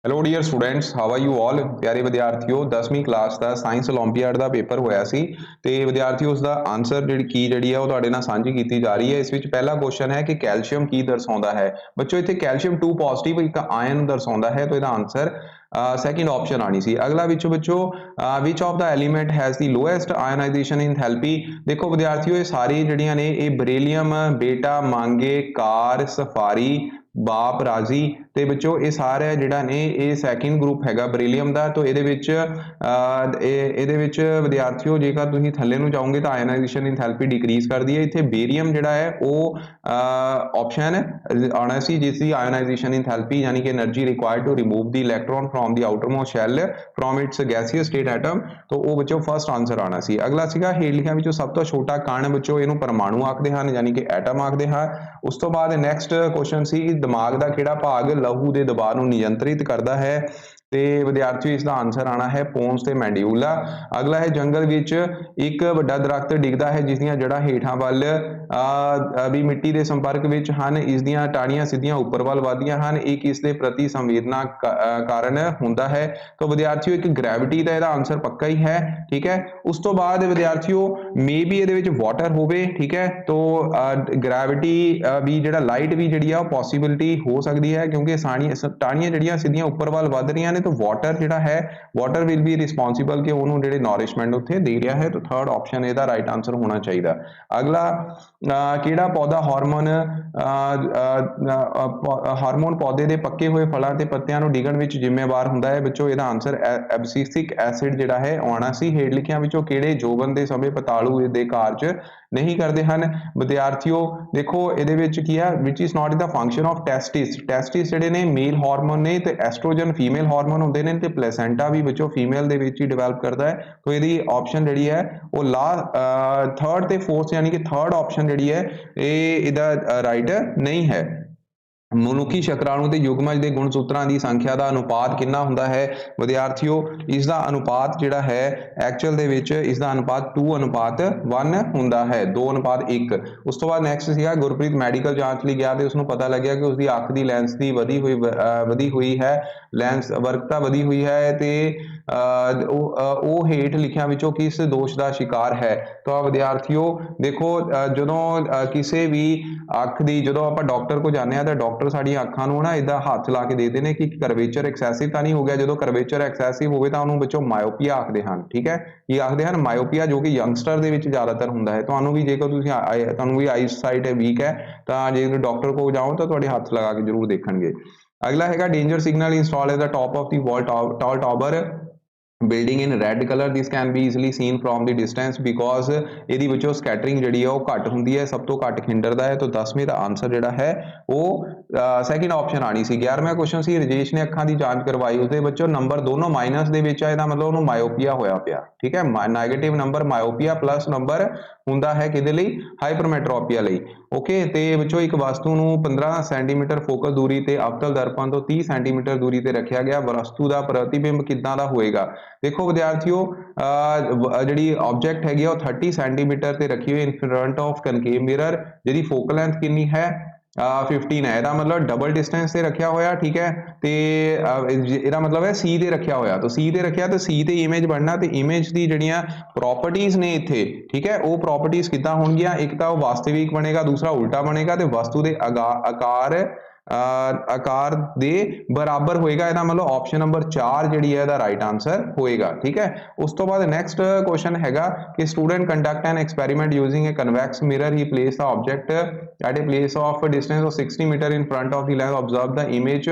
Hello dear students, how are you all. प्यारे विद्यार्थियों, 10वीं क्लास ਦਾ ਸਾਇੰਸ ਓਲੰਪੀਆਡ ਦਾ ਪੇਪਰ ਹੋਇਆ ਸੀ ਤੇ ਵਿਦਿਆਰਥੀਓ ਉਸ ਦਾ ਆਨਸਰ ਜਿਹੜੀ ਹੈ ਉਹ ਤੁਹਾਡੇ ਨਾਲ ਸਾਂਝੀ ਕੀਤੀ ਜਾ ਰਹੀ ਹੈ। ਇਸ ਵਿੱਚ ਪਹਿਲਾ ਕੁਐਸਚਨ ਹੈ ਕਿ ਕੈਲਸ਼ੀਅਮ ਕੀ ਦਰਸਾਉਂਦਾ ਹੈ। ਬੱਚੋ ਇੱਥੇ ਕੈਲਸ਼ੀਅਮ 2 ਪੋਜ਼ਿਟਿਵ ਇੱਕ ਆਇਨ ਦਰਸਾਉਂਦਾ ਹੈ, तो ਇਹਦਾ ਆਨਸਰ सेकंड ऑप्शन आनी सी। अगला विच बच्चों which of the element has the lowest ionization enthalpy. देखो विद्यार्थियों, ये सारी जड़ियां ने ये बरेलियम, बेटा, मांगे, कार, सफारी, बाप, राजी ਤੇ ਬੱਚੋ ਇਹ ਸਾਰੇ ਜਿਹੜਾ ਨੇ ਇਹ ਸੈਕਿੰਡ ਗਰੁੱਪ ਹੈਗਾ ਬਰੀਲੀਅਮ ਦਾ। तो ਇਹਦੇ ਵਿੱਚ ਵਿਦਿਆਰਥੀਓ ਜੇਕਰ ਤੁਸੀਂ ਥੱਲੇ ਨੂੰ ਜਾਓਗੇ ਤਾਂ ਆਇਨਾਈਜੇਸ਼ਨ ਇੰਥੈਲਪੀ ਡਿਕਰੀਜ਼ ਕਰਦੀ ਹੈ। ਇੱਥੇ ਬੇਰੀਅਮ ਜਿਹੜਾ ਹੈ ਉਹ ਆਪਸ਼ਨ ਆਉਣਾ ਸੀ ਜਿਸ ਦੀ ਆਇਨਾਈਜੇਸ਼ਨ ਇੰਥੈਲਪੀ ਯਾਨੀ ਕਿ energy required to remove the electron from the outermost shell from its gaseous state atom. तो ਉਹ ਬੱਚੋ ਫਸਟ ਆਨਸਰ ਆਉਣਾ ਸੀ। ਅਗਲਾ ਸੀਗਾ ਹੇਠ ਲਿਖਿਆਂ ਵਿੱਚੋਂ ਸਭ ਤੋਂ ਛੋਟਾ ਕਣ, ਬੱਚੋ ਇਹਨੂੰ ਪਰਮਾਣੂ ਆਖਦੇ ਹਨ ਯਾਨੀ ਕਿ ਐਟਮ ਆਖਦੇ ਹਾਂ। ਉਸ ਤੋਂ ਬਾਅਦ ਨੈਕਸਟ ਕੁਐਸਚਨ ਸੀ ਦਿਮਾਗ ਦਾ ਕਿਹੜਾ ਭਾਗ ਲਹੂ ਦੇ ਦਬਾਅ ਨੂੰ ਨਿਯੰਤਰਿਤ ਕਰਦਾ ਹੈ। ਤੇ ਵਿਦਿਆਰਥੀਓ ਇਸ ਦਾ ਆਨਸਰ ਆਣਾ ਹੈ ਪੋਨਸ ਤੇ ਮੈਂਡਿਊਲਾ। ਅਗਲਾ ਹੈ ਜੰਗਲ ਵਿੱਚ ਇੱਕ ਵੱਡਾ ਦਰਖਤ ਡਿੱਗਦਾ ਹੈ ਜਿਸ ਦੀਆਂ ਜੜ੍ਹਾਂ ਹੇਠਾਂ ਵੱਲ ਵੀ ਮਿੱਟੀ ਦੇ ਸੰਪਰਕ ਵਿੱਚ ਹਨ, ਇਸ ਦੀਆਂ ਟਾਹਣੀਆਂ ਸਿੱਧੀਆਂ ਉੱਪਰ ਵੱਲ ਵਧਦੀਆਂ ਹਨ, ਇਹ ਕਿਸ ਦੇ ਪ੍ਰਤੀ ਸੰਵੇਦਨਾ ਕਾਰਨ ਹੁੰਦਾ ਹੈ। तो ਵਿਦਿਆਰਥੀਓ ਇੱਕ ਗ੍ਰੈਵਿਟੀ ਦਾ ਇਹਦਾ ਆਨਸਰ ਪੱਕਾ ਹੀ ਹੈ, ਠੀਕ ਹੈ। ਉਸ ਤੋਂ ਬਾਅਦ ਵਿਦਿਆਰਥੀਓ ਮੇ ਬੀ ਇਹਦੇ ਵਿੱਚ ਵਾਟਰ ਹੋਵੇ, ਠੀਕ ਹੈ। तो ਗ੍ਰੈਵਿਟੀ ਵੀ ਜਿਹੜਾ ਲਾਈਟ ਵੀ ਜਿਹੜੀ ਆ ਉਹ ਪੋਸੀਬਿਲਿਟੀ ਹੋ ਸਕਦੀ ਹੈ ਕਿਉਂਕਿ ਟਾਹਣੀਆਂ ਜਿਹੜੀਆਂ ਸਿੱਧੀਆਂ ਉੱਪਰ ਵੱਲ ਵੱਧ ਰਹੀਆਂ ਨੇ। तो वाटर ਜਿਹੜਾ ਹੈ वाटर विल बी रिस्पॉन्सिबल ਕਿ ਉਹਨੂੰ ਜਿਹੜੇ ਨੋਰਿਸ਼ਮੈਂਟ ਉੱਥੇ ਦੇ ਰਿਹਾ ਹੈ। तो थर्ड ऑप्शन ਇਹਦਾ राइट आंसर ਹੋਣਾ ਚਾਹੀਦਾ। ਅਗਲਾ ਕਿਹੜਾ ਪੌਦਾ ਹਾਰਮੋਨ ਪੌਦੇ ਦੇ ਪੱਕੇ ਹੋਏ ਫਲਾਂ ਤੇ ਪੱਤਿਆਂ ਨੂੰ ਡਿੱਗਣ ਵਿੱਚ ਜ਼ਿੰਮੇਵਾਰ ਹੁੰਦਾ ਹੈ। ਬੱਚੋ ਇਹਦਾ ਆਨਸਰ ਐਬਸਿਸਿਕ ਐਸਿਡ ਜਿਹੜਾ ਹੈ ਆਉਣਾ ਸੀ। ਹੇਠ ਲਿਖਿਆਂ ਵਿੱਚੋਂ ਕਿਹੜੇ ਜੋਬਨ ਦੇ ਸਮੇਂ ਪਤਾਲੂ ਦੇ ਕਾਰਜ ਨਹੀਂ ਕਰਦੇ ਹਨ। ਵਿਦਿਆਰਥੀਓ ਦੇਖੋ ਇਹਦੇ ਵਿੱਚ ਕੀ ਆ, which is not the function of testis. Testis ਜਿਹੜੇ ਨੇ ਮੇਲ ਹਾਰਮੋਨ ਨੇ ਤੇ ਐਸਟ੍ਰੋਜਨ ਫੀਮੇਲ ਹਾਰਮੋਨ ਹੁੰਦੇ ਨੇ ਤੇ ਪਲੇਸੈਂਟਾ ਵੀ ਬੱਚੋ ਫੀਮੇਲ ਦੇ ਵਿੱਚ ਹੀ ਡਿਵੈਲਪ ਕਰਦਾ ਹੈ। तो ਇਹਦੀ ਆਪਸ਼ਨ ਜਿਹੜੀ ਹੈ ਉਹ ਥਰਡ ਤੇ ਫੋਰਥ ਯਾਨੀ ਕਿ ਥਰਡ ਆਪਸ਼ਨ ਜਿਹੜੀ ਹੈ ਇਹ ਇਹਦਾ ਰਾਈਟ ਨਹੀਂ ਹੈ। ਮਨੁੱਖੀ ਸ਼ੁਕਰਾਣੂ ਤੇ ਯੁਗਮਜ ਦੇ ਗੁਣਸੂਤਰਾਂ ਦੀ ਸੰਖਿਆ ਦਾ ਅਨੁਪਾਤ ਕਿੰਨਾ ਹੁੰਦਾ ਹੈ। ਵਿਦਿਆਰਥੀਓ ਇਸ ਦਾ ਅਨੁਪਾਤ ਜਿਹੜਾ ਹੈ ਐਕਚੁਅਲ ਦੇ ਵਿੱਚ ਇਸ ਦਾ ਅਨੁਪਾਤ 2:1 ਹੁੰਦਾ ਹੈ, 2:1। ਉਸ ਤੋਂ ਬਾਅਦ ਨੈਕਸਟ ਸੀਗਾ ਗੁਰਪ੍ਰੀਤ ਮੈਡੀਕਲ ਜਾਂਚ ਲਈ ਗਿਆ ਤੇ ਉਸਨੂੰ ਪਤਾ ਲੱਗਿਆ ਕਿ ਉਸਦੀ ਅੱਖ ਦੀ ਲੈਂਸ ਦੀ ਵਧੀ ਹੋਈ ਹੈ, ਲੈਂਸ ਵਰਕਤਾ ਵਧੀ ਹੋਈ ਹੈ ਤੇ ਉਹ ਹੇਠ ਲਿਖਿਆਂ ਵਿੱਚੋਂ ਕਿਸ ਦੋਸ਼ ਦਾ ਸ਼ਿਕਾਰ ਹੈ। ਤਾਂ ਵਿਦਿਆਰਥੀਓ ਦੇਖੋ ਜਦੋਂ ਕਿਸੇ ਵੀ ਅੱਖ ਦੀ ਜਦੋਂ ਆਪਾਂ ਡਾਕਟਰ ਕੋਲ ਜਾਂਦੇ ਹਾਂ ਤਾਂ ਡਾਕਟਰ ਸਾਡੀਆਂ ਅੱਖਾਂ ਨੂੰ ਨਾ ਇਦਾਂ ਹੱਥ ਲਾ ਕੇ ਦੇਖਦੇ ਨੇ ਕਿ ਕਰਵੇਚਰ ਐਕਸੈਸਿਵ ਤਾਂ ਨਹੀਂ ਹੋ ਗਿਆ। ਜਦੋਂ ਕਰਵੇਚਰ ਐਕਸੈਸਿਵ ਹੋਵੇ ਤਾਂ ਉਹਨੂੰ ਬੱਚੋ ਮਾਇਓਪੀਆ ਆਖਦੇ ਹਨ, ਠੀਕ ਹੈ। ਕੀ ਆਖਦੇ ਹਨ? ਮਾਇਓਪੀਆ, ਜੋ ਕਿ ਯੰਗਸਟਰ ਦੇ ਵਿੱਚ ਜ਼ਿਆਦਾਤਰ ਹੁੰਦਾ ਹੈ। ਤੁਹਾਨੂੰ ਵੀ ਜੇਕਰ ਤੁਹਾਨੂੰ ਵੀ ਆਈ ਸਾਈਟ ਵੀਕ ਹੈ ਤਾਂ ਜੇ ਡਾਕਟਰ ਕੋਲ ਜਾਓ ਤਾਂ ਤੁਹਾਡੇ ਹੱਥ ਲਗਾ ਕੇ ਜ਼ਰੂਰ ਦੇਖਣਗੇ। ਅਗਲਾ ਹੈਗਾ danger signal install at the top of ਦੀ wall tall tower building in red color, this can be easily seen from the distance because ਇਹਦੀ ਵਿੱਚੋਂ ਸਕੈਟਰਿੰਗ ਜਿਹੜੀ ਹੈ ਉਹ ਘੱਟ ਹੁੰਦੀ ਹੈ, ਸਭ ਤੋਂ ਘੱਟ ਖਿੰਡਰਦਾ ਹੈ। ਤਾਂ 10ਵੇਂ ਦਾ ਆਨਸਰ ਜਿਹੜਾ ਹੈ ਉਹ ਸੈਕਿੰਡ ਆਪਸ਼ਨ ਆਣੀ ਸੀ। 11ਵਾਂ ਕੁਐਸਚਨ ਸੀ ਰਜੇਸ਼ ਨੇ ਅੱਖਾਂ ਦੀ ਜਾਂਚ ਕਰਵਾਈ, ਉਸਦੇ ਵਿੱਚੋਂ ਨੰਬਰ ਦੋਨੋਂ ਮਾਈਨਸ ਦੇ ਵਿੱਚ ਆ, ਇਹਦਾ ਮਤਲਬ ਉਹਨੂੰ ਮਾਇਓਪੀਆ ਹੋਇਆ ਪਿਆ, ਠੀਕ ਹੈ। ਨੈਗੇਟਿਵ ਨੰਬਰ ਮਾਇਓਪੀਆ ਪਲੱਸ ਨੰਬਰ ਹੁੰਦਾ ਹੈ ਕਿਹਦੇ ਲਈ? ਹਾਈਪਰਮੈਟ੍ਰੋਪੀਆ ਲਈ, ਓਕੇ। ਤੇ ਵਿੱਚੋਂ ਇੱਕ ਵਸਤੂ ਨੂੰ 15 ਸੈਂਟੀਮੀਟਰ ਫੋਕਲ ਦੂਰੀ ਤੇ ਅਵਤਲ ਦਰਪਣ ਤੋਂ 30 ਸੈਂਟੀਮੀਟਰ ਦੂਰੀ ਤੇ ਰੱਖਿਆ ਗਿਆ, ਵਸਤੂ ਦਾ ਪ੍ਰਤੀਬਿੰਬ ਕਿੱਦਾਂ ਦਾ ਹੋਏਗਾ। ਦੇਖੋ ਵਿਦਿਆਰਥੀਓ ਜਿਹੜੀ ਆਬਜੈਕਟ ਹੈਗੀ ਆ ਉਹ 30 ਸੈਂਟੀਮੀਟਰ ਤੇ ਰੱਖੀ ਹੋਈ ਇਨ ਫਰੰਟ ਆਫ ਕਨਕੇਵ ਮਿਰਰ, ਜਿਹਦੀ ਫੋਕਲ ਲੈਂਥ ਕਿੰਨੀ ਹੈ 15 ਹੈ, ਇਹਦਾ ਮਤਲਬ ਡਬਲ ਡਿਸਟੈਂਸ ਤੇ ਰੱਖਿਆ ਹੋਇਆ, ਠੀਕ ਹੈ। ਤੇ ਇਹਦਾ ਮਤਲਬ ਹੈ C ਤੇ ਰੱਖਿਆ ਹੋਇਆ, ਤਾਂ C ਤੇ ਰੱਖਿਆ ਤਾਂ C ਤੇ ਇਮੇਜ ਬਣਨਾ ਤੇ ਇਮੇਜ ਦੀ ਜਿਹੜੀਆਂ ਪ੍ਰੋਪਰਟੀਜ਼ ਨੇ ਇੱਥੇ, ਠੀਕ ਹੈ, ਉਹ ਪ੍ਰੋਪਰਟੀਜ਼ ਕਿੱਦਾਂ ਹੋਣਗੀਆਂ? ਇੱਕ ਤਾਂ ਉਹ ਵਾਸਤਵਿਕ ਬਣੇਗਾ, ਦੂਸਰਾ ਉਲਟਾ ਬਣੇਗਾ ਤੇ ਵਸਤੂ ਦੇ ਆਕਾਰ ਦੇ ਬਰਾਬਰ ਹੋਏਗਾ। ਇਹਦਾ ਮਤਲਬ ਆਪਸ਼ਨ ਨੰਬਰ 4 ਜਿਹੜੀ ਹੈ ਇਹਦਾ ਰਾਈਟ ਆਨਸਰ ਹੋਏਗਾ, ਠੀਕ ਹੈ। ਉਸ ਤੋਂ ਬਾਅਦ ਨੈਕਸਟ ਕੁਐਸਚਨ ਹੈਗਾ ਕਿ student conduct an experiment using a convex mirror, he place the object at a place of a distance of 60 meter in front of the lens, observe the image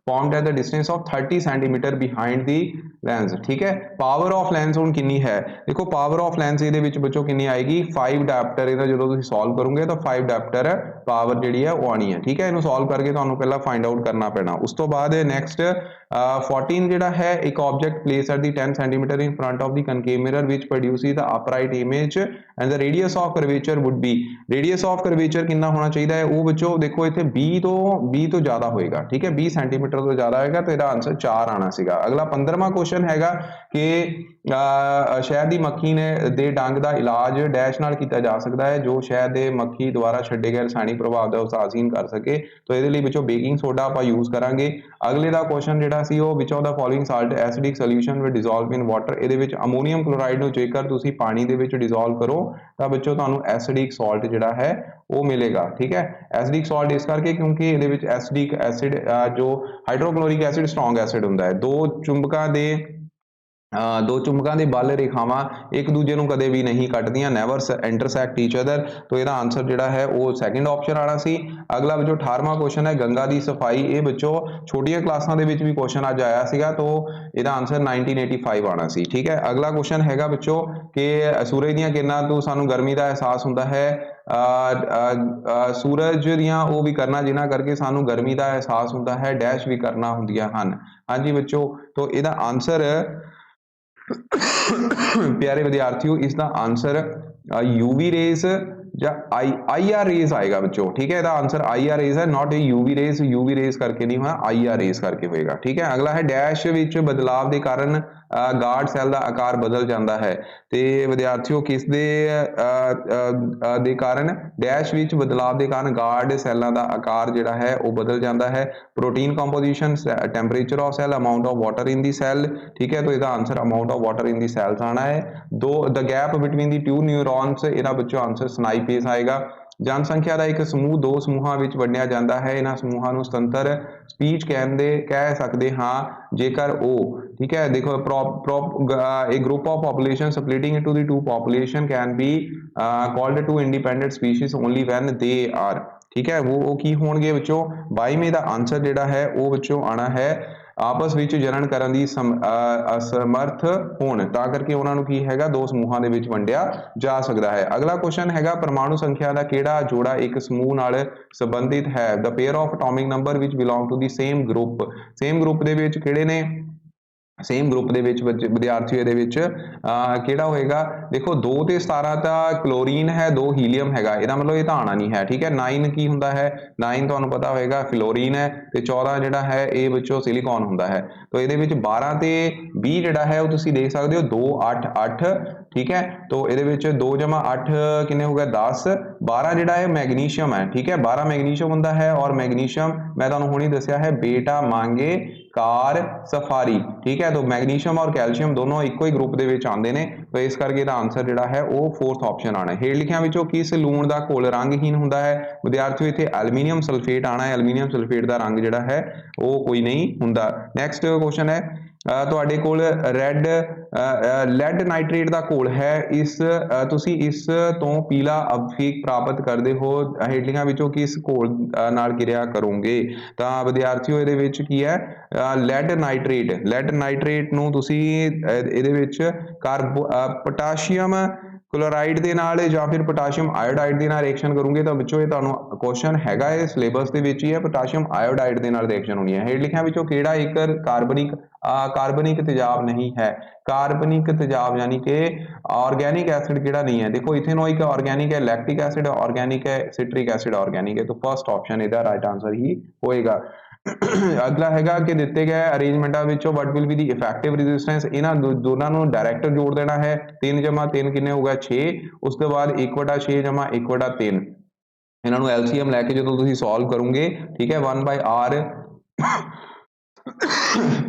formed at the distance of 30 centimeter behind the lens, ठीक है। Power of lens ਹੁਣ ਕਿੰਨੀ ਹੈ? ਦੇਖੋ power of lens ਇਹਦੇ ਵਿੱਚ ਬੱਚੋ ਕਿੰਨੀ ਆਏਗੀ 5 ਡਾਇਪਟਰ। ਇਹਦਾ ਜਦੋਂ ਤੁਸੀਂ ਸੋਲਵ ਕਰੋਗੇ ਤਾਂ 5 ਡਾਇਪਟਰ ਪਾਵਰ ਜਿਹੜੀ ਹੈ ਉਹ ਆਣੀ ਹੈ, ਠੀਕ ਹੈ। ਇਹਨੂੰ ਸੋਲਵ ਕਰਕੇ ਤੁਹਾਨੂੰ ਪਹਿਲਾਂ ਫਾਈਂਡ ਆਊਟ ਕਰਨਾ ਪੈਣਾ। ਉਸ ਤੋਂ ਬਾਅਦ ਨੈਕਸਟ 14 ਜਿਹੜਾ ਹੈ ਇੱਕ object place at the 10 centimeter in front of the concave mirror which produces the upright image and the radius of curvature would be, radius of curvature ਕਿੰਨਾ ਹੋਣਾ ਚਾਹੀਦਾ ਹੈ ਉਹ ਬੱਚੋ ਦੇਖੋ ਇੱਥੇ 20 ਤੋਂ ਜ਼ਿਆਦਾ ਹੋਏਗਾ, ਠੀਕ ਹੈ। 20 ਸੈਂਟੀਮੀਟਰ ਕਿਲੋਮੀਟਰ ਤੋਂ ਜ਼ਿਆਦਾ ਹੋਏਗਾ ਤਾਂ ਇਹਦਾ ਆਂਸਰ 4 ਆਣਾ ਸੀਗਾ। ਅਗਲਾ 15ਵਾਂ ਕੁਐਸਚਨ ਹੈਗਾ ਕਿ ਸ਼ਹਿਦ ਦੀ ਮੱਖੀ ਦੇ ਡੰਗ ਦਾ ਇਲਾਜ ਡੈਸ਼ ਨਾਲ ਕੀਤਾ ਜਾ ਸਕਦਾ ਹੈ ਜੋ ਸ਼ਹਿਦ ਦੇ ਮੱਖੀ ਦੁਆਰਾ ਛੱਡੇ ਗਏ ਰਸਾਇਣਿਕ ਪ੍ਰਭਾਵ ਦਾ ਉਸਾਸੀਨ ਕਰ ਸਕੇ। ਤਾਂ ਇਹਦੇ ਲਈ ਵਿੱਚੋਂ ਬੇਕਿੰਗ ਸੋਡਾ ਆਪਾਂ ਯੂਜ਼ ਕਰਾਂਗੇ। ਅਗਲੇ ਦਾ ਕੁਐਸਚਨ ਜਿਹੜਾ ਸੀ ਉਹ which of the following salt acidic solution will dissolve in water. ਇਹਦੇ ਵਿੱਚ ਅਮੋਨੀਅਮ ਕਲੋਰਾਈਡ ਨੂੰ ਜੇਕਰ ਤੁਸੀਂ ਪਾਣੀ ਦੇ ਵਿੱਚ ਡਿਸੋਲਵ ਕਰੋ ਤਾਂ ਵਿੱਚੋਂ ਤੁਹਾਨੂੰ ਐਸਿਡਿਕ ਸਾਲਟ ਜਿਹੜਾ ਹੈ ਉਹ ਮਿਲੇਗਾ। ਠੀਕ ਹੈ, ਐਸਿਡਿਕ ਸਾਲਟ ਇਸ ਕਰਕੇ ਕਿਉਂਕਿ ਇਹਦੇ ਵਿੱਚ ਐਸਿਡਿਕ ਐਸਿਡ ਜੋ ਹਾਈਡਰੋਕਲੋਰਿਕ ਐਸਿਡ ਸਟਰੋਂਗ ਐਸਿਡ ਹੁੰਦਾ ਹੈ। ਦੋ ਚੁੰਬਕਾਂ ਦੇ ਬਲ ਰੇਖਾਵਾਂ ਇੱਕ ਦੂਜੇ ਨੂੰ ਕਦੇ ਵੀ ਨਹੀਂ ਕੱਟਦੀਆਂ, ਨੈਵਰ ਇੰਟਰਸੈਕਟ ਈਚ ਅਦਰ। तो ਇਹਦਾ ਆਨਸਰ ਜਿਹੜਾ ਹੈ ਉਹ ਸੈਕਿੰਡ ਆਪਸ਼ਨ ਆਣਾ ਸੀ। ਅਗਲਾ ਵਿੱਚੋਂ 18ਵਾਂ ਕੁਐਸਚਨ ਹੈ ਗੰਗਾ ਦੀ ਸਫਾਈ। ਇਹ ਬੱਚੋ ਛੋਟੀਆਂ ਕਲਾਸਾਂ ਦੇ ਵਿੱਚ ਵੀ ਕੁਐਸਚਨ ਅੱਜ ਆਇਆ ਸੀਗਾ, तो ਇਹਦਾ ਆਨਸਰ 1985 ਆਣਾ ਸੀ। ਠੀਕ ਹੈ, ਅਗਲਾ ਕੁਐਸਚਨ ਹੈਗਾ ਬੱਚੋ ਕਿ ਸੂਰਜ ਦੀਆਂ ਕਿਰਨਾਂ ਤੋਂ ਸਾਨੂੰ ਗਰਮੀ ਦਾ ਅਹਿਸਾਸ ਹੁੰਦਾ ਹੈ। ਸੂਰਜ ਦੀਆਂ ਉਹ ਵੀ ਕਰਨਾ ਜਿਨ੍ਹਾਂ ਕਰਕੇ ਸਾਨੂੰ ਗਰਮੀ ਦਾ ਅਹਿਸਾਸ ਹੁੰਦਾ ਹੈ ਡੈਸ਼ ਵੀ ਕਰਨਾ ਹੁੰਦੀਆਂ ਹਨ। ਹਾਂਜੀ ਬੱਚੋ, तो ਇਹਦਾ ਆਨਸਰ प्यारे विद्यार्थियों इसका आंसर यूवी रेस या आई आर रेस आएगा बच्चों। ठीक है, इसका आंसर आई आर रेस है, नॉट यूवी रेस करके नहीं हुआ, आई आर रेस करके होएगा। ठीक है, अगला है डैश विच बदलाव के कारण गार्ड सैल का आकार बदल जाता है। तो विद्यार्थियों किस दे कारण डैश विच बदलाव के कारण गार्ड सैलों का आकार जिहड़ा है वो बदल जाता है। Protein composition, temperature of cell, amount of water in the cell. ठीक है, तो इसका answer amount of water in the cells आना है। The gap between the two neurons, इहदा बच्चों आंसर स्नाइपेस आएगा। जनसंख्या का एक समूह दो समूहों में वंडिया जाता है, इन्हां समूहों नूं सुतंत्र स्पीच कह सकते हाँ जेकर वो। ठीक है, देखो a group of population splitting into the two population can be called two independent species only when they are। ठीक है, वो की होणगे बच्चों 22वें का आंसर जिहड़ा है वो बच्चों आना है आपस ਵਿੱਚ ਜਨਨ ਕਰਨ ਦੀ ਅਸਮਰਥ ਹੋਣ, ਤਾਂ ਕਰਕੇ ਉਹਨਾਂ ਨੂੰ ਕੀ ਹੈਗਾ ਦੋ ਸਮੂਹਾਂ ਦੇ ਵਿੱਚ ਵੰਡਿਆ ਜਾ ਸਕਦਾ ਹੈ। ਅਗਲਾ ਕੁਐਸਚਨ ਹੈਗਾ ਪਰਮਾਣੂ ਸੰਖਿਆ ਦਾ ਕਿਹੜਾ ਜੋੜਾ ਇੱਕ ਸਮੂਹ ਨਾਲ ਸੰਬੰਧਿਤ ਹੈ। The pair of atomic number which belong to the same group ਦੇ ਵਿੱਚ ਕਿਹੜੇ ਨੇ सेम ग्रुप ਦੇ ਵਿੱਚ ਵਿਦਿਆਰਥੀ ਇਹਦੇ ਵਿੱਚ ਕਿਹੜਾ ਹੋਏਗਾ। ਦੇਖੋ 2 ਤੇ 17 ਤਾਂ ਕਲੋਰੀਨ ਹੈ, 2 ਹੀਲੀਅਮ ਹੈਗਾ, ਇਹਦਾ ਮਤਲਬ ਇਹ ਤਾਂ ਆਣਾ ਨਹੀਂ ਹੈ। ਠੀਕ ਹੈ, 9 ਕੀ ਹੁੰਦਾ ਹੈ, 9 ਤੁਹਾਨੂੰ ਪਤਾ ਹੋਏਗਾ ਫਲੋਰੀਨ ਹੈ ਤੇ 14 ਜਿਹੜਾ ਹੈ ਇਹ ਵਿੱਚੋਂ ਸਿਲੀਕॉन ਹੁੰਦਾ ਹੈ। तो ਇਹਦੇ ਵਿੱਚ 12 ਤੇ 20 ਜਿਹੜਾ ਹੈ ਉਹ ਤੁਸੀਂ ਦੇਖ ਸਕਦੇ ਹੋ 2 8 8। ठीक है, तो ਇਹਦੇ ਵਿੱਚ 2 ਜਮਾ 8 ਕਿੰਨੇ ਹੋ ਗਏ 10। 12 ਜਿਹੜਾ ਹੈ ਮੈਗਨੀਸ਼ੀਅਮ ਹੈ। ठीक है, 12 ਮੈਗਨੀਸ਼ੀਅਮ ਹੁੰਦਾ ਹੈ ਔਰ ਮੈਗਨੀਸ਼ੀਅਮ ਮੈਂ ਤੁਹਾਨੂੰ ਹੁਣੀ ਦੱਸਿਆ ਹੈ ਬੇਟਾ मांगे कार सफारी। ठीक है, तो मैग्नीशियम और कैल्शियम दोनों इको ही ग्रुप ਦੇ ਵਿੱਚ ਆਉਂਦੇ ਨੇ, तो ਇਸ ਕਰਕੇ ਇਹਦਾ ਆਨਸਰ ਜਿਹੜਾ ਹੈ ਉਹ 4th ਆਪਸ਼ਨ ਆਣਾ ਹੈ। ਹੇਠ ਲਿਖਿਆਂ ਵਿੱਚੋਂ ਕਿਸ ਲੂਣ ਦਾ ਘੋਲ ਰੰਗਹੀਨ ਹੁੰਦਾ ਹੈ। ਵਿਦਿਆਰਥੀਓ ਇੱਥੇ ਐਲੂਮੀਨੀਅਮ ਸਲਫੇਟ ਆਣਾ ਹੈ। ਐਲੂਮੀਨੀਅਮ ਸਲਫੇਟ ਦਾ ਰੰਗ ਜਿਹੜਾ ਹੈ ਉਹ ਕੋਈ ਨਹੀਂ ਹੁੰਦਾ। ਨੈਕਸਟ ਕੁਐਸਚਨ ਹੈ ਤੁਹਾਡੇ ਕੋਲ ਲੈਡ ਨਾਈਟ੍ਰੇਟ ਦਾ ਘੋਲ ਹੈ, ਤੁਸੀਂ ਇਸ ਤੋਂ ਪੀਲਾ ਅਭਿਖੇਕ ਪ੍ਰਾਪਤ ਕਰਦੇ ਹੋ। ਹੇਠ ਲਿਖਿਆਂ ਵਿੱਚੋਂ ਕਿਸ ਘੋਲ ਨਾਲ ਕਿਰਿਆ ਕਰੋਗੇ। ਤਾਂ ਵਿਦਿਆਰਥੀਓ ਇਹਦੇ ਵਿੱਚ ਕੀ ਹੈ ਲੈਡ ਨਾਈਟ੍ਰੇਟ ਨੂੰ ਤੁਸੀਂ ਇਹਦੇ ਵਿੱਚ ਪੋਟਾਸ਼ੀਅਮ क्लोराइड ਦੇ ਨਾਲ ਜਾਂ ਫਿਰ पोटाशियम आयोडाइड ਦੇ ਨਾਲ ਰਿਐਕਸ਼ਨ ਕਰੋਗੇ ਤਾਂ ਵਿੱਚੋਂ ਇਹ ਤੁਹਾਨੂੰ ਕੁਐਸਚਨ ਹੈਗਾ ਇਹ ਸਿਲੇਬਸ ਦੇ ਵਿੱਚ ਹੀ ਹੈ। पोटाशियम आयोडाइड ਦੇ ਨਾਲ ਰਿਐਕਸ਼ਨ ਹੋਣੀ ਹੈ। ਹੇਠ ਲਿਖਿਆਂ ਵਿੱਚੋਂ ਕਿਹੜਾ ਇੱਕ ਕਾਰਬਨਿਕ ਤੇਜ਼ਾਬ ਨਹੀਂ ਹੈ। ਕਾਰਬਨਿਕ ਤੇਜ਼ਾਬ यानी कि ऑर्गेनिक एसिड ਕਿਹੜਾ ਨਹੀਂ ਹੈ। ਦੇਖੋ इथेनॉइक ऑर्गेनिक है, लैक्टिक एसिड ऑर्गेनिक है, सिट्रिक एसिड ऑर्गेनिक है, तो फर्स्ट ऑप्शन ਇਹਦਾ राइट आंसर ही ਹੋਏਗਾ। अगला हैगा कि दिते गए अरेंजमेंटा विचों what will be the effective resistance. इन्हां दोनों नूं डायरैक्ट जोड़ देना है। 3 जमा 3 किन्ने होगा 6, उस तो बाद 1/6 जमा 1/3 इन्हां नूं LCM लैके जदों तुसीं सॉल्व करोगे ठीक है 1/r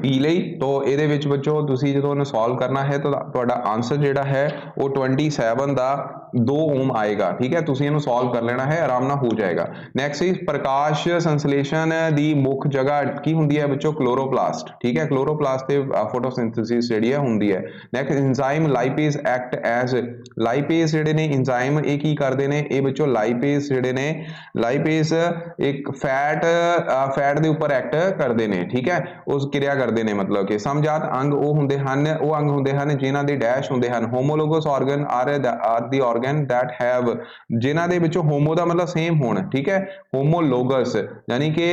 पी ਲਈ, तो ਇਹਦੇ ਵਿੱਚ ਬੱਚੋ ਤੁਸੀਂ ਜਦੋਂ ਇਹਨੂੰ ਸੋਲਵ ਕਰਨਾ ਹੈ ਤਾਂ ਤੁਹਾਡਾ ਆਨਸਰ ਜਿਹੜਾ ਹੈ ਉਹ 27 ਦਾ 2 ओम ਆਏਗਾ। ਠੀਕ ਹੈ, ਤੁਸੀਂ ਇਹਨੂੰ ਸੋਲਵ ਕਰ ਲੈਣਾ ਹੈ, ਆਰਾਮ ਨਾਲ ਹੋ ਜਾਏਗਾ। ਨੈਕਸਟ ਇਜ਼ ਪ੍ਰਕਾਸ਼ ਸੰਸਲੇਸ਼ਣ ਦੀ ਮੁੱਖ ਜਗ੍ਹਾ ਕੀ ਹੁੰਦੀ ਹੈ ਬੱਚੋ ਕਲੋਰੋਪਲਾਸਟ। ਠੀਕ ਹੈ, ਕਲੋਰੋਪਲਾਸਟ ਤੇ ਫੋਟੋਸਿੰਥੇਸਿਸ ਜਿਹੜੀ ਹੈ ਹੁੰਦੀ ਹੈ। ਨੈਕਸਟ ਇੰਜ਼ਾਈਮ ਲਾਈਪੇਜ਼ ਐਕਟ ਐਜ਼ ਲਾਈਪੇਜ਼ ਜਿਹੜੇ ਨੇ ਇੰਜ਼ਾਈਮ ਇਹ ਕੀ ਕਰਦੇ ਨੇ ਇਹ ਬੱਚੋ ਲਾਈਪੇਜ਼ ਜਿਹੜੇ ਨੇ ਲਾਈਪੇਜ਼ ਇੱਕ ਫੈਟ ਦੇ ਉੱਪਰ ਐਕਟ ਕਰਦੇ ਨੇ। ਠੀਕ ਹੈ, ਉਸ ਕਿਰਿਆ ਕਰਦੇ ਨੇ मतलब कि ਸਮਝਾਤ ਅੰਗ ਉਹ ਹੁੰਦੇ ਹਨ ਜਿਨ੍ਹਾਂ ਦੇ ਡੈਸ਼ ਹੁੰਦੇ ਹਨ। Homologous organ R the organ that have ਜਿਨ੍ਹਾਂ ਦੇ ਵਿੱਚੋਂ ਹੋਮੋ ਦਾ ਮਤਲਬ ਸੇਮ ਹੋਣ। ਠੀਕ ਹੈ, ਹੋਮੋਲੋਗਸ यानी कि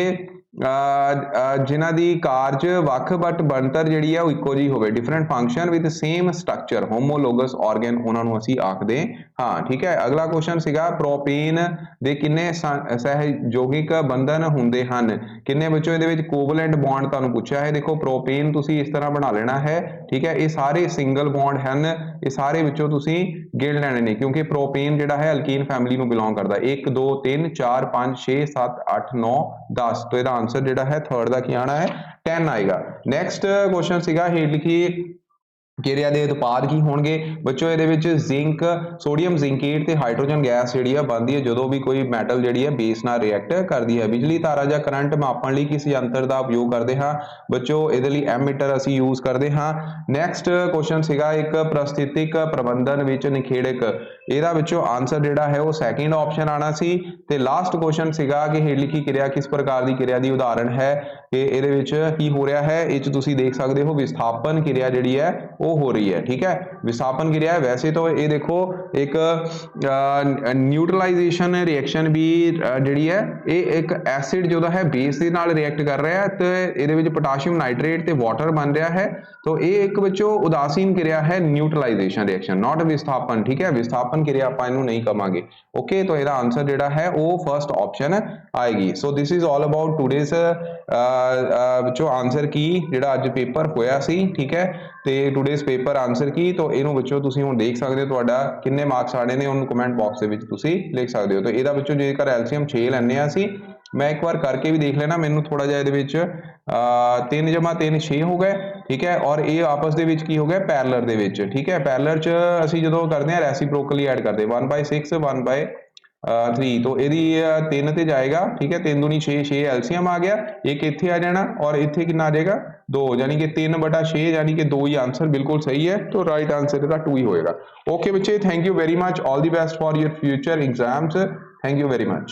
ਜਿਨ੍ਹਾਂ ਦੀ ਕਾਰਜ ਵੱਖ ਬਟ ਬਣਤਰ ਜਿਹੜੀ ਹੈ ਉਹ ਇੱਕੋ ਜਿਹੀ ਹੋਵੇ, different function with same structure, homologous organ ਉਹਨਾਂ ਨੂੰ ਅਸੀਂ ਆਖਦੇ ਹਾਂ। ਠੀਕ ਹੈ, ਅਗਲਾ ਕੁਐਸਚਨ ਸੀਗਾ ਪ੍ਰੋਪੇਨ ਦੇ ਕਿੰਨੇ ਸਹਿਯੋਗਿਕ ਬੰਧਨ ਹੁੰਦੇ ਹਨ, ਕਿੰਨੇ ਵਿੱਚੋਂ ਇਹਦੇ ਵਿੱਚ ਕੋਵਲੈਂਟ ਬੌਂਡ ਤੁਹਾਨੂੰ ਪੁੱਛਿਆ ਹੈ। ਦੇਖੋ ਪ੍ਰੋਪੇਨ ਤੁਸੀਂ ਇਸ ਤਰ੍ਹਾਂ ਬਣਾ ਲੈਣਾ ਹੈ, ਠੀਕ ਹੈ, ਇਹ ਸਾਰੇ ਸਿੰਗਲ ਬੌਂਡ ਹਨ, ਇਹ ਸਾਰੇ ਵਿੱਚੋਂ ਤੁਸੀਂ ਗਿਣ ਲੈਣੇ ਨੇ ਕਿਉਂਕਿ ਪ੍ਰੋਪੇਨ ਜਿਹੜਾ ਹੈ ਅਲਕੀਨ ਫੈਮਿਲੀ ਨੂੰ ਬਿਲੋਂਗ ਕਰਦਾ। 1 2 3 4 5 6 7 8 9 10, तो ਇਹਦਾ ਆਂਸਰ ਜਿਹੜਾ ਹੈ ਥਰਡ ਦਾ ਕੀ ਆਣਾ ਹੈ 10 ਆਏਗਾ। ਨੈਕਸਟ ਕੁਐਸਚਨ ਸੀਗਾ ਹੇਠ ਲਿਖੀ ਕਿਰਿਆ ਦੇ ਉਤਪਾਦ ਕੀ ਹੋਣਗੇ ਬੱਚੋ, ਇਹਦੇ ਵਿੱਚ ਜ਼ਿੰਕ, ਸੋਡੀਅਮ ਜ਼ਿੰਕੇਟ ਤੇ ਹਾਈਡਰੋਜਨ ਗੈਸ ਜਿਹੜੀ ਆ ਬਣਦੀ ਹੈ ਜਦੋਂ ਵੀ ਕੋਈ ਮੈਟਲ ਜਿਹੜੀ ਹੈ ਬੇਸ ਨਾਲ ਰਿਐਕਟ ਕਰਦੀ ਹੈ। ਬਿਜਲੀ ਧਾਰਾ ਜਾਂ ਕਰੰਟ ਮਾਪਣ ਲਈ ਕਿਸ ਯੰਤਰ ਦਾ ਉਪਯੋਗ ਕਰਦੇ ਹਾਂ ਬੱਚੋ, ਇਹਦੇ ਲਈ ਐਮੀਟਰ ਅਸੀਂ ਯੂਜ਼ ਕਰਦੇ ਹਾਂ। ਨੈਕਸਟ ਕੁਐਸਚਨ ਸੀਗਾ ਇੱਕ ਪ੍ਰਸਥਿਤਿਕ ਪ੍ਰਬੰਧਨ ਵਿੱਚ ਨਿਖੇੜਕ, ਇਹਦਾ ਵਿੱਚੋਂ ਆਂਸਰ ਜਿਹੜਾ ਹੈ ਉਹ ਸੈਕਿੰਡ ਆਪਸ਼ਨ ਆਣਾ ਸੀ। ਤੇ ਲਾਸਟ ਕੁਐਸਚਨ ਸੀਗਾ ਕਿ ਹੇਠ ਲਿਖੀ ਕਿਰਿਆ ਕਿਸ ਪ੍ਰਕਾਰ ਦੀ ਕਿਰਿਆ ਦੀ ਉਦਾਹਰਣ ਹੈ, ਕਿ ਇਹਦੇ ਵਿੱਚ ਕੀ ਹੋ ਰਿਹਾ ਹੈ, ਇਹ 'ਚ ਤੁਸੀਂ ਦੇਖ ਸਕਦੇ ਹੋ ਵਿਸਥਾਪਨ ਕਿਰਿਆ ਜਿਹੜੀ ਹੈ ਉਹ ਹੋ ਰਹੀ ਹੈ। ਠੀਕ ਹੈ, ਵਿਸਥਾਪਨ ਕਿਰਿਆ ਵੈਸੇ ਤਾਂ ਇਹ ਦੇਖੋ ਇੱਕ ਨਿਊਟਰਲਾਈਜੇਸ਼ਨ ਰਿਐਕਸ਼ਨ ਵੀ ਜਿਹੜੀ ਹੈ ਇਹ ਇੱਕ ਐਸਿਡ ਜਿਹਦਾ ਹੈ ਬੇਸ ਦੇ ਨਾਲ ਰਿਐਕਟ ਕਰ ਰਿਹਾ ਹੈ ਤੇ ਇਹਦੇ ਵਿੱਚ ਪੋਟਾਸ਼ੀਅਮ ਨਾਈਟ੍ਰੇਟ ਤੇ ਵਾਟਰ ਬਣ ਰਿਹਾ ਹੈ, तो ये एक बच्चों उदासीन क्रिया है न्यूट्रलाइजेशन रिएक्शन, नॉट विस्थापन। ठीक है, विस्थापन क्रिया आप इनू नहीं कहांगे। ओके, तो इसका आंसर जिहड़ा है वो फर्स्ट ऑप्शन आएगी। So this is all about today's बच्चों आंसर की जिहड़ा अज पेपर होया सी। ठीक है, तो टूडेज पेपर आंसर की, तो इनू बच्चों तुसीं हुण देख सकदे हो तुहाडा किन्ने मार्क्स आने ने उन्होंने कमेंट बॉक्स दे विच तुसीं लिख सकदे हो। तो इहदा बच्चों जेकर एलसीएम 6 लैने आ असीं, मैं एक बार करके भी देख लेना, मैनू थोड़ा जिहा इहदे विच 3 जमा 3 6 हो गए। ठीक है, और ये आपस दे विच की हो गया पैरेलल दे विच। ठीक है, पैरेलल च असीं जदों करदे हां रेसिप्रोकली ऐड करदे 1/6 1/3, तो यदि 3 ते जाएगा। ठीक है, 3 दूनी 6, 6 एलसीएम आ गया, एक इत्थे आ जाना और इत्थे कितना आ जाएगा 2, यानी कि 3/6 यानी कि 2 ही आंसर बिल्कुल सही है। तो राइट आंसर इसका 2 ही होएगा। ओके बच्चे, thank you very much, all the best for your future exams, thank you very much.